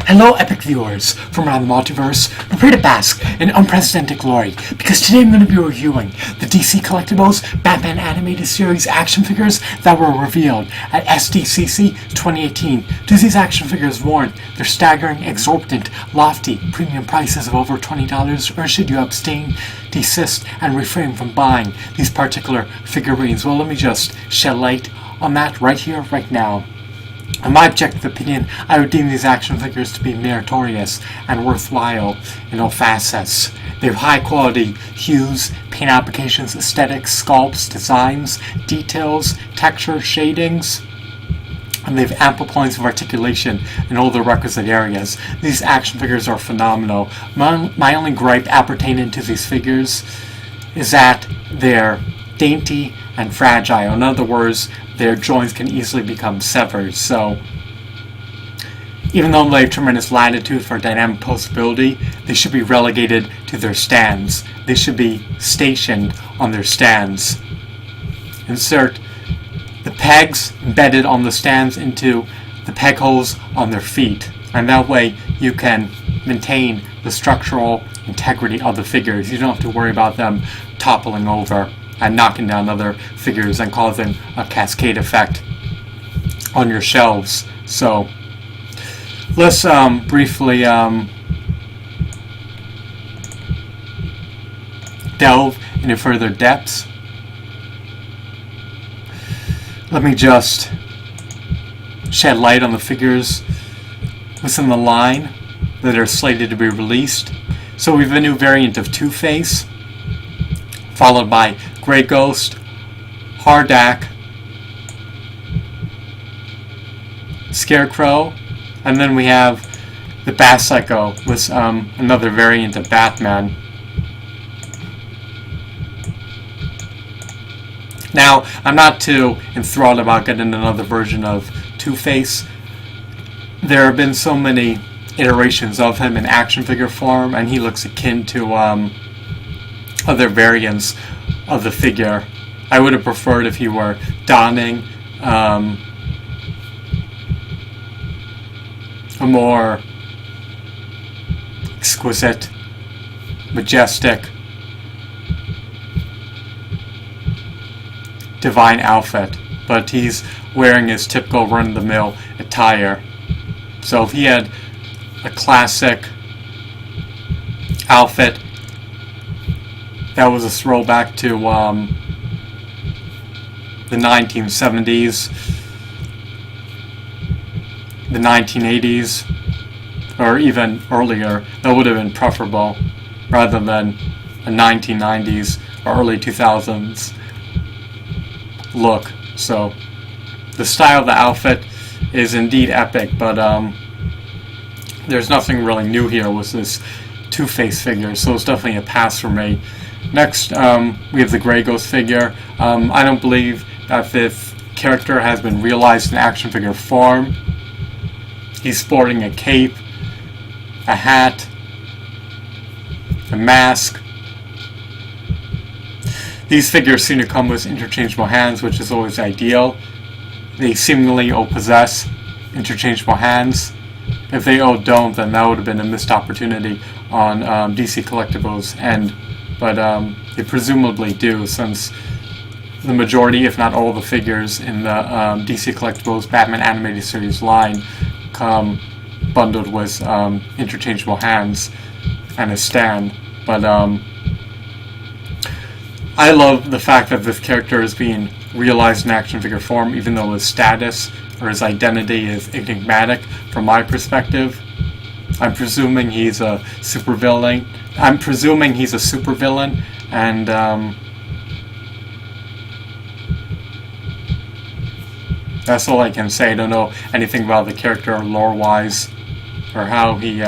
Hello, epic viewers from around the multiverse. Prepare to bask in unprecedented glory, because today I'm going to be reviewing the DC Collectibles Batman Animated Series action figures that were revealed at SDCC 2018. Do these action figures warrant their staggering, exorbitant, lofty, premium prices of over $20, or should you abstain, desist, and refrain from buying these particular figurines? Well, let me just shed light on that right here, right now. In my objective opinion, I would deem these action figures to be meritorious and worthwhile in all facets. They have high quality hues, paint applications, aesthetics, sculpts, designs, details, texture, shadings, and they have ample points of articulation in all the requisite areas. These action figures are phenomenal. My only gripe appertaining to these figures is that they're dainty and fragile. In other words, their joints can easily become severed. So, even though they have tremendous latitude for dynamic posability, they should be relegated to their stands. They should be stationed on their stands. Insert the pegs embedded on the stands into the peg holes on their feet, and that way you can maintain the structural integrity of the figures. You don't have to worry about them toppling over and knocking down other figures and causing a cascade effect on your shelves. So let's briefly delve into further depths. Let me just shed light on the figures within the line that are slated to be released. So we have a new variant of Two-Face, followed by Grey Ghost, Hardak, Scarecrow, and then we have the Bat Psycho with another variant of Batman. Now, I'm not too enthralled about getting another version of Two-Face. There have been so many iterations of him in action figure form, and he looks akin to other variants of the figure. I would have preferred if he were donning a more exquisite, majestic, divine outfit, but he's wearing his typical run-of-the-mill attire. So if he had a classic outfit that was a throwback to the 1970s, the 1980s, or even earlier, that would have been preferable, rather than a 1990s or early 2000s look. So the style of the outfit is indeed epic, but there's nothing really new here with this Two-Face figure, so it's definitely a pass for me. Next, we have the Grey Ghost figure. I don't believe that this character has been realized in action figure form. He's sporting a cape, a hat, a mask. These figures seem to come with interchangeable hands, which is always ideal. They seemingly all possess interchangeable hands. If they all don't, then that would have been a missed opportunity on DC Collectibles' end. But they presumably do, since the majority, if not all, the figures in the DC Collectibles Batman Animated Series line come bundled with interchangeable hands and a stand. But I love the fact that this character is being realized in action figure form, even though his status or his identity is enigmatic from my perspective. I'm presuming he's a supervillain. And that's all I can say. I don't know anything about the character lore-wise, or how he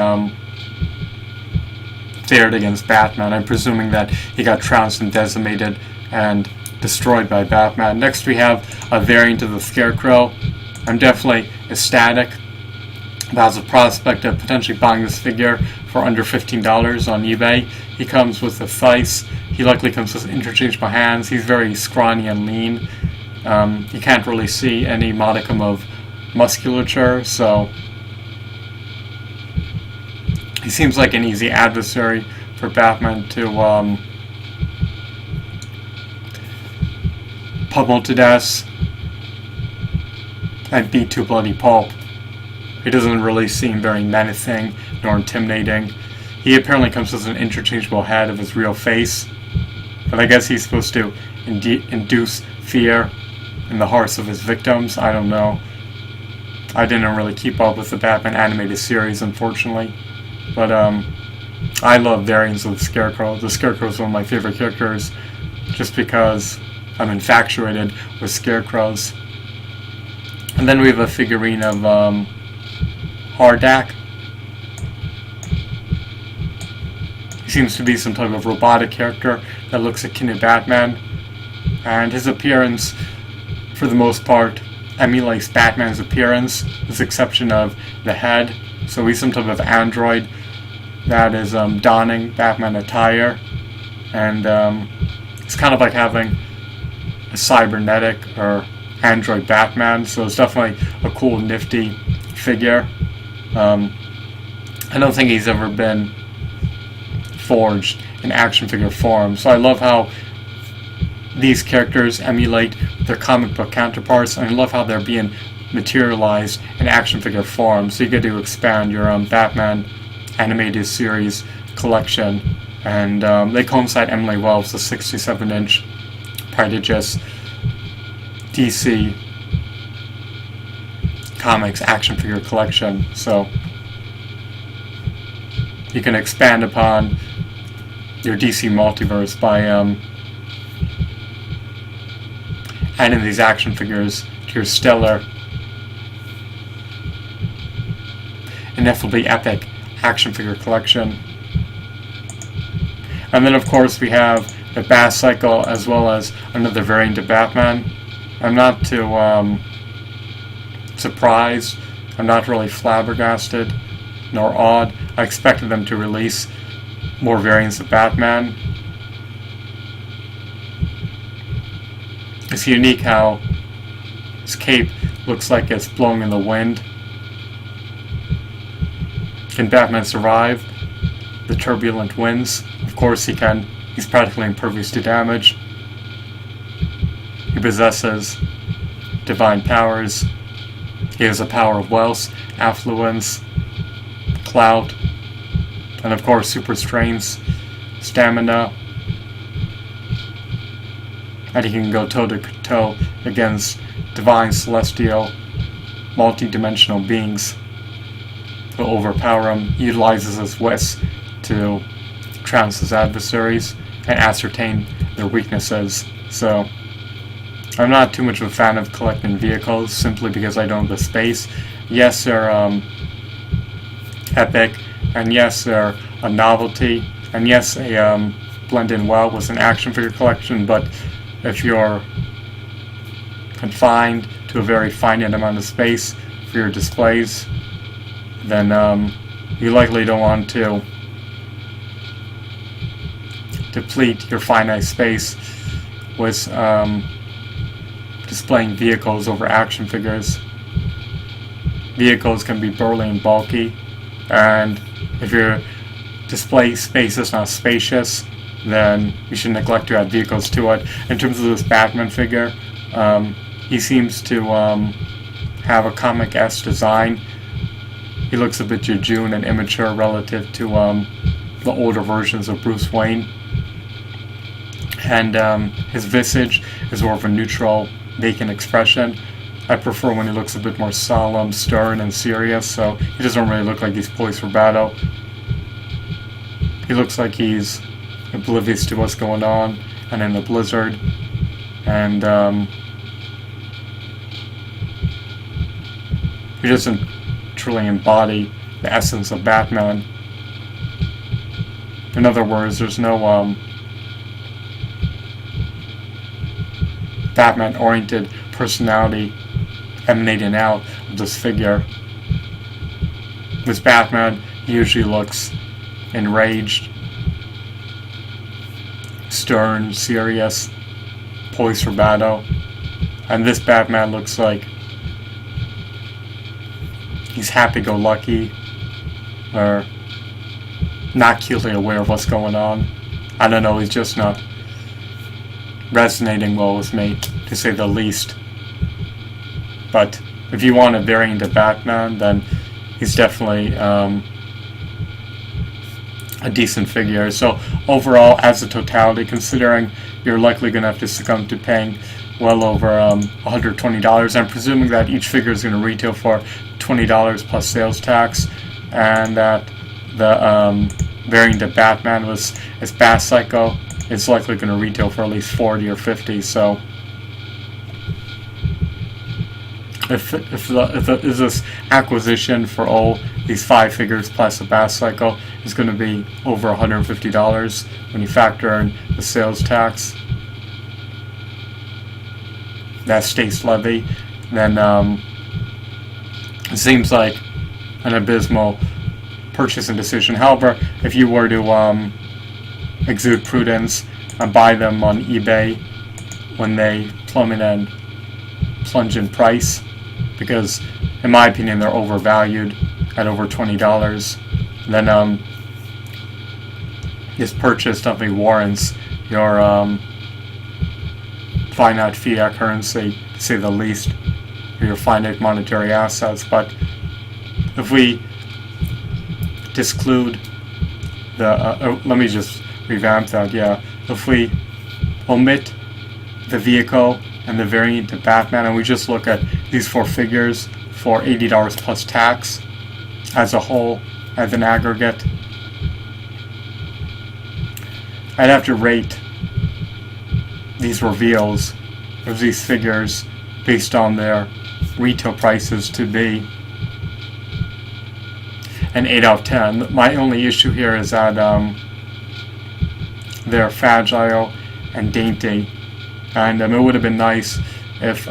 fared against Batman. I'm presuming that he got trounced and decimated and destroyed by Batman. Next we have a variant of the Scarecrow. I'm definitely ecstatic about the prospect of potentially buying this figure for under $15 on eBay. He comes with a thighs. He likely comes with interchangeable hands. He's very scrawny and lean. You can't really see any modicum of musculature, so He seems like an easy adversary for Batman to pummel to death and beat to bloody pulp. He doesn't really seem very menacing nor intimidating. He apparently comes with an interchangeable head of his real face, but I guess he's supposed to induce fear in the hearts of his victims. I don't know. I didn't really keep up with the Batman animated series, unfortunately. But I love variants of the Scarecrow. The Scarecrow is one of my favorite characters just because I'm infatuated with Scarecrows. And then we have a figurine of Hordak. He seems to be some type of robotic character that looks akin to Batman. And his appearance, for the most part, emulates Batman's appearance, with the exception of the head. So he's some type of android that is donning Batman attire. And it's kind of like having a cybernetic or android Batman. So it's definitely a cool, nifty figure. I don't think he's ever been forged in action figure form. So I love how these characters emulate their comic book counterparts, and I love how they're being materialized in action figure form. So you get to expand your Batman animated series collection, and they coincide Emily well with the 67-inch prodigious DC Comics action figure collection. So you can expand upon your DC multiverse by adding these action figures to your stellar, ineffably epic action figure collection. And then of course we have the Bat Cycle as well as another variant of Batman. I'm not too surprised. I'm not really flabbergasted nor awed. I expected them to release more variants of Batman. It's unique how his cape looks like it's blowing in the wind. Can Batman survive the turbulent winds? Of course he can. He's practically impervious to damage. He possesses divine powers. He has the power of wealth, affluence, clout, and of course super strength, stamina, and he can go toe-to-toe against divine, celestial, multi-dimensional beings who overpower him. He utilizes his wits to trounce his adversaries and ascertain their weaknesses. So I'm not too much of a fan of collecting vehicles simply because I don't have the space. Yes, they're epic, and yes, they're a novelty, and yes, they blend in well with an action figure collection, but if you're confined to a very finite amount of space for your displays, then you likely don't want to deplete your finite space with displaying vehicles over action figures. Vehicles can be burly and bulky, and if your display space is not spacious, then you should neglect to add vehicles to it. In terms of this Batman figure, he seems to have a comic-esque design. He looks a bit jejune and immature relative to the older versions of Bruce Wayne. And his visage is more of a neutral, vacant expression. I prefer when he looks a bit more solemn, stern, and serious, so he doesn't really look like he's poised for battle. He looks like he's oblivious to what's going on and in the blizzard, and he doesn't truly embody the essence of Batman. In other words, there's no Batman-oriented personality emanating out of this figure. This Batman usually looks enraged, stern, serious, poised for battle, and this Batman looks like he's happy-go-lucky, or not acutely aware of what's going on. I don't know, he's just not resonating well with me, to say the least. But if you want a variant of Batman, then he's definitely a decent figure. So overall, as a totality, considering you're likely going to have to succumb to paying well over $120, I'm presuming that each figure is going to retail for $20 plus sales tax, and that the variant of Batman is Bat Psycho, it's likely going to retail for at least $40 or $50. So if this acquisition for all these 5 figures plus a Bat Psycho is going to be over $150 when you factor in the sales tax, that state's levy, then it seems like an abysmal purchasing decision. However, if you were to exude prudence and buy them on eBay when they plummet and plunge in price, because in my opinion they're overvalued at over $20, then this purchase definitely warrants your finite fiat currency, to say the least, or your finite monetary assets. But if we disclude the let me just revamp that. Yeah, if we omit the vehicle and the variant of Batman, and we just look at these 4 figures for $80 plus tax as a whole, as an aggregate, I'd have to rate these reveals of these figures based on their retail prices to be an 8 out of 10. My only issue here is that they're fragile and dainty, and it would have been nice if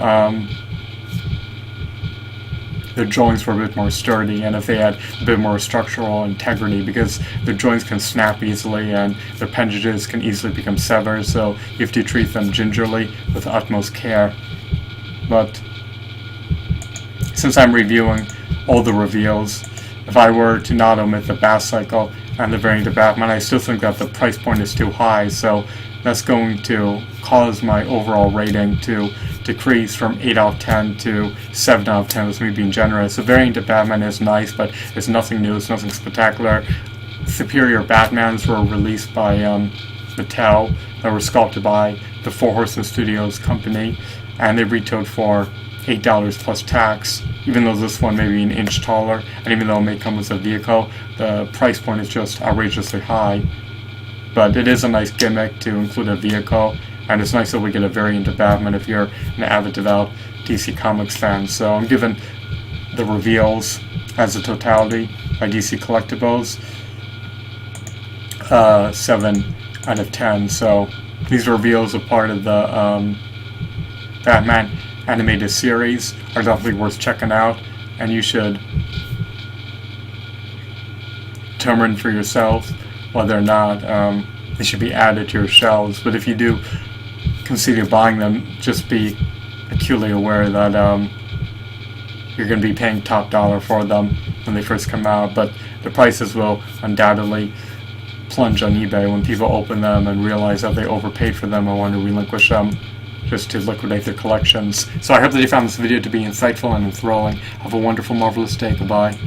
their joints were a bit more sturdy, and if they had a bit more structural integrity, because their joints can snap easily and their appendages can easily become severed, so you have to treat them gingerly with the utmost care. But since I'm reviewing all the reveals, if I were to not omit the Bat Cycle and the variant of Batman, I still think that the price point is too high, so that's going to cause my overall rating to decrease from 8 out of 10 to 7 out of 10, with me being generous. The variant of Batman is nice, but it's nothing new, it's nothing spectacular. Superior Batmans were released by Mattel, that were sculpted by the Four Horsemen Studios company, and they retailed for $8 plus tax. Even though this one may be an inch taller, and even though it may come with a vehicle, the price point is just outrageously high. But it is a nice gimmick to include a vehicle, and it's nice that we get a variant of Batman if you're an avid, devout DC Comics fan. So I'm giving the reveals as a totality by DC Collectibles 7 out of 10. So these reveals are part of the Batman animated series, are definitely worth checking out, and you should determine for yourself whether or not they should be added to your shelves. But if you do consider buying them, just be acutely aware that you're going to be paying top dollar for them when they first come out, but the prices will undoubtedly plunge on eBay when people open them and realize that they overpaid for them and want to relinquish them just to liquidate their collections. So I hope that you found this video to be insightful and enthralling. Have a wonderful, marvelous day. Goodbye.